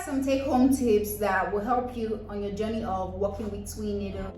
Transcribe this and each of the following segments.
some take-home tips that will help you on your journey of working with twin needle.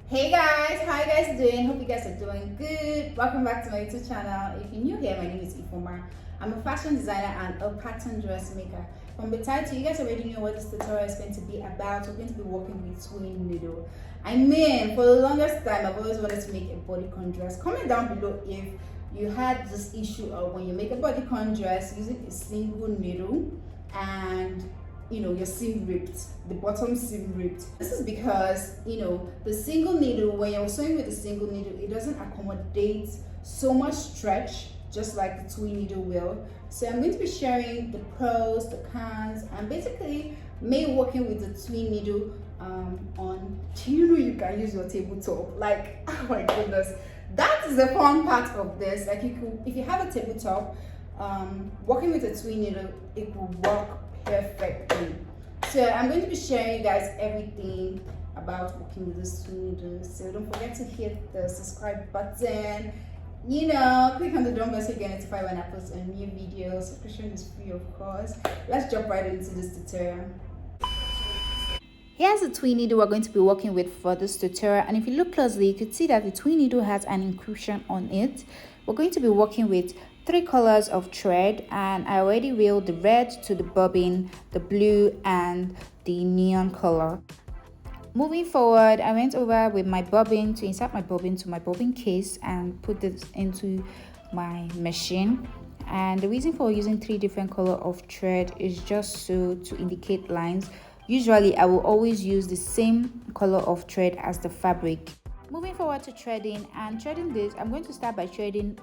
Hey guys, how you guys doing? Hope you guys are doing good. Welcome back to my YouTube channel. If you're new here, my name is Ifoma. I'm a fashion designer and a pattern dressmaker. From the title, you guys already know what this tutorial is going to be about. We're going to be working with twin needle. I mean, for the longest time, I've always wanted to make a bodycon dress. Comment down below if you had this issue of when you make a bodycon dress using a single needle and your seam ripped, the bottom seam ripped. This is because the single needle, when you're sewing with a single needle, it doesn't accommodate so much stretch just like the twin needle will. So I'm going to be sharing the pros, the cons, and basically me working with the twin needle on you can use your tabletop. Like, oh my goodness, that is the fun part of this. Like, if you have a tabletop, working with a twin needle, it will work perfectly. So I'm going to be sharing you guys everything about working with this twin needle. So don't forget to hit the subscribe button, click on the drum bell so you get notified when I post a new video. Subscription is free, of course. Let's jump right into this tutorial. Here's the twin needle we're going to be working with for this tutorial, and if you look closely, you could see that the twin needle has an inclusion on it. We're going to be working with 3 colors of thread, and I already wheeled the red to the bobbin, the blue, and the neon color. Moving forward, I went over with my bobbin to insert my bobbin to my bobbin case and put this into my machine. And the reason for using 3 different color of thread is just so to indicate lines. Usually I will always use the same color of thread as the fabric. Moving forward to threading, and threading this, I'm going to start by threading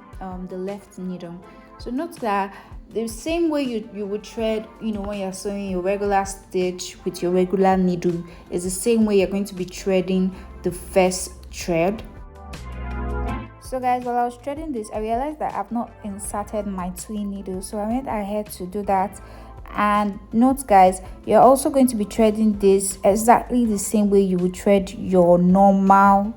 the left needle. So note that the same way you would thread, when you're sewing your regular stitch with your regular needle, is the same way you're going to be threading the first thread. So guys, while I was threading this, I realized that I've not inserted my twin needle, so I went ahead to do that. And note guys, you're also going to be threading this exactly the same way you would thread your normal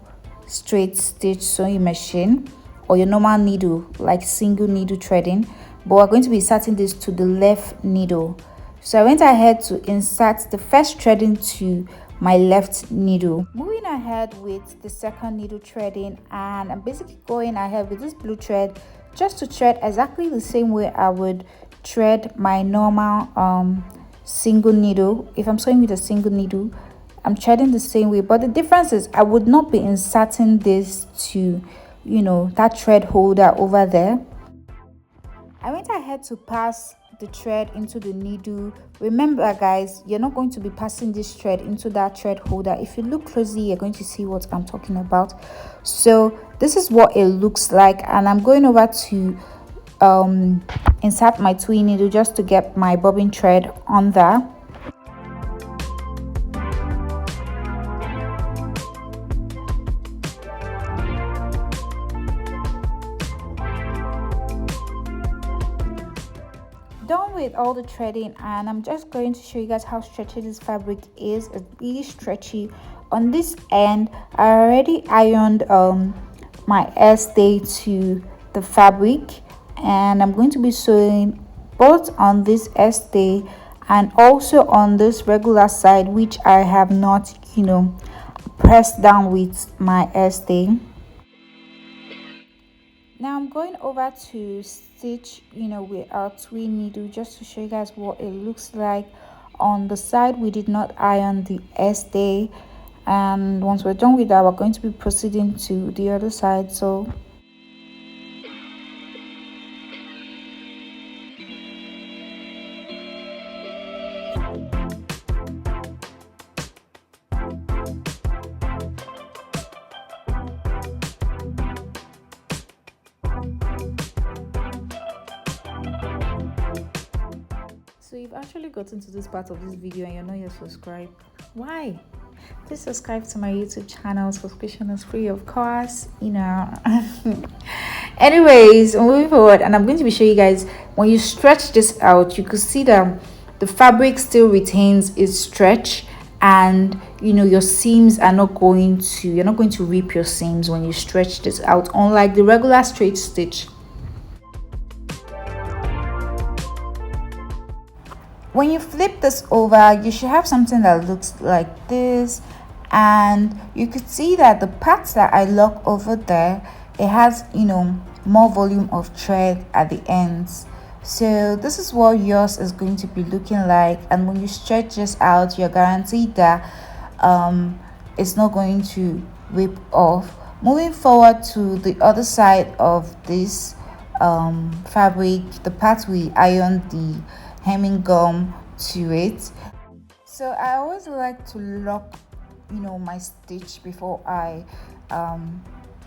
straight stitch sewing machine or your normal needle, like single needle threading, but we're going to be inserting this to the left needle. So I went ahead to insert the first threading to my left needle. Moving ahead with the second needle threading, and I'm basically going ahead with this blue thread just to thread exactly the same way I would thread my normal single needle. If I'm sewing with a single needle, I'm threading the same way, but the difference is I would not be inserting this to that thread holder over there. I went ahead to pass the thread into the needle. Remember guys, you're not going to be passing this thread into that thread holder. If you look closely, you're going to see what I'm talking about. So this is what it looks like, and I'm going over to insert my twin needle just to get my bobbin thread on there. Done with all the threading, and I'm just going to show you guys how stretchy this fabric is. It's really stretchy. On this end, I already ironed my stay to the fabric, and I'm going to be sewing both on this stay and also on this regular side, which I have not pressed down with my stay. Now I'm going over to stitch with our twin needle just to show you guys what it looks like. On the side we did not iron the stay, and once we're done with that, we're going to be proceeding to the other side. So you've actually gotten to this part of this video and you're not yet subscribed. Why? Please subscribe to my YouTube channel. Subscription is free, of course, Anyways, moving forward, and I'm going to be showing you guys, when you stretch this out, you could see that the fabric still retains its stretch, and your seams are not going to you're not going to rip your seams when you stretch this out, unlike the regular straight stitch. When you flip this over, you should have something that looks like this, and you could see that the parts that I lock over there, it has more volume of thread at the ends. So this is what yours is going to be looking like, and when you stretch this out, you're guaranteed that it's not going to rip off. Moving forward to the other side of this fabric, the part we iron the hemming gum to it. So I always like to lock my stitch before I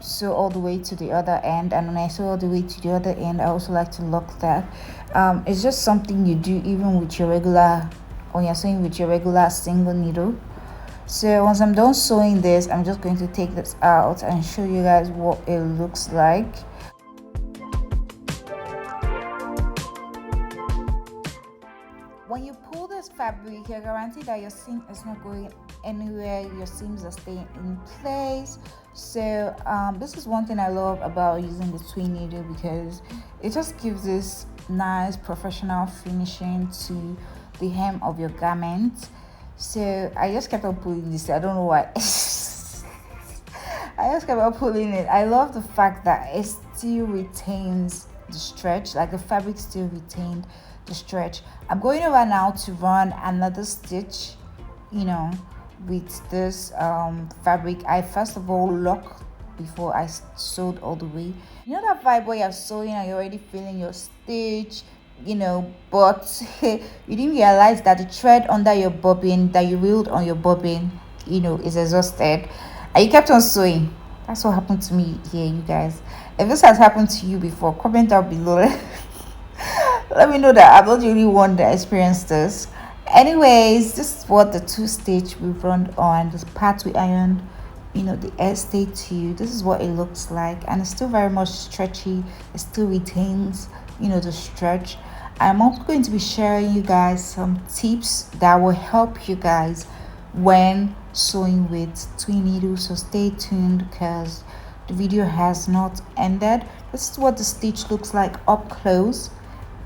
sew all the way to the other end, and when I sew all the way to the other end, I also like to lock that. It's just something you do even with your regular, when you're sewing with your regular single needle. So once I'm done sewing this, I'm just going to take this out and show you guys what it looks like. When you pull this fabric, you're guaranteed that your seam is not going anywhere, your seams are staying in place. So this is one thing I love about using the twin needle, because it just gives this nice professional finishing to the hem of your garment. So I just kept on pulling this, I don't know why. I just kept on pulling it. I love the fact that it still retains the stretch, like the fabric still retained the stretch. I'm going over now to run another stitch with this fabric. I first of all lock before I sewed all the way. That vibe where you're sewing and you're already feeling your stitch, but you didn't realize that the thread under your bobbin that you reeled on your bobbin is exhausted, and you kept on sewing. That's what happened to me here, you guys. If this has happened to you before, comment down below. Let me know that I'm not the only one that experienced this. Anyways, this is what the two stitch we've run on, this part we ironed the air stay to. This is what it looks like, and it's still very much stretchy. It still retains the stretch. I'm also going to be sharing you guys some tips that will help you guys when sewing with twin needles, so stay tuned because the video has not ended. This is what the stitch looks like up close,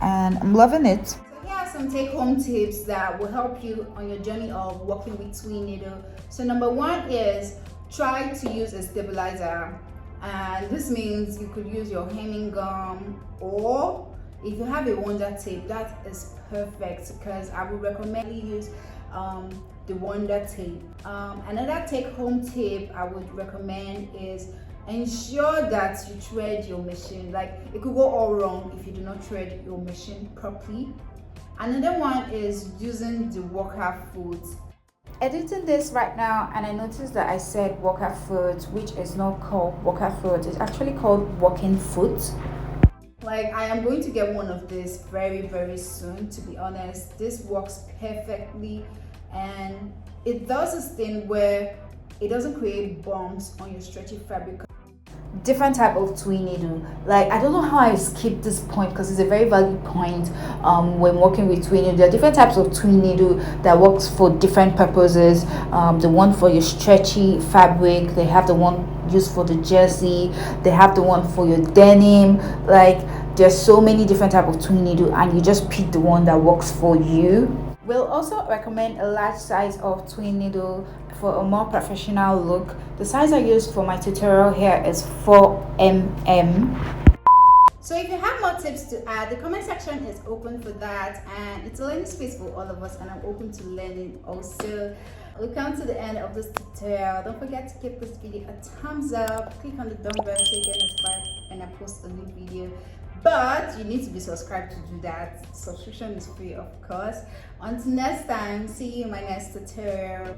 and I'm loving it. So here are some take-home tips that will help you on your journey of working with twin needle. So number one is try to use a stabilizer, and this means you could use your hemming gum, or if you have a wonder tape, that is perfect, because I would recommend you use the wonder tape. Another take-home tip I would recommend is ensure that you thread your machine. Like, it could go all wrong if you do not thread your machine properly. Another one is using the worker foot. Editing this right now, and I noticed that I said worker foot, which is not called worker foot, it's actually called working foot. Like, I am going to get one of this very, very soon, to be honest. This works perfectly, and it does this thing where it doesn't create bumps on your stretchy fabric. Different type of twin needle. Like, I don't know how I skipped this point because it's a very valid point when working with twin needle. There are different types of twin needle that works for different purposes. The one for your stretchy fabric, they have the one used for the jersey, they have the one for your denim. Like, there's so many different type of twin needle, and you just pick the one that works for you. We'll also recommend a large size of twin needle for a more professional look. The size I used for my tutorial here is 4mm. So if you have more tips to add, the comment section is open for that, and it's a learning space for all of us, and I'm open to learning also. We come to the end of this tutorial. Don't forget to give this video a thumbs up, click on the dumbbell bell so you get notified when I post a new video. But you need to be subscribed to do that. Subscription is free, of course. Until next time, see you in my next tutorial.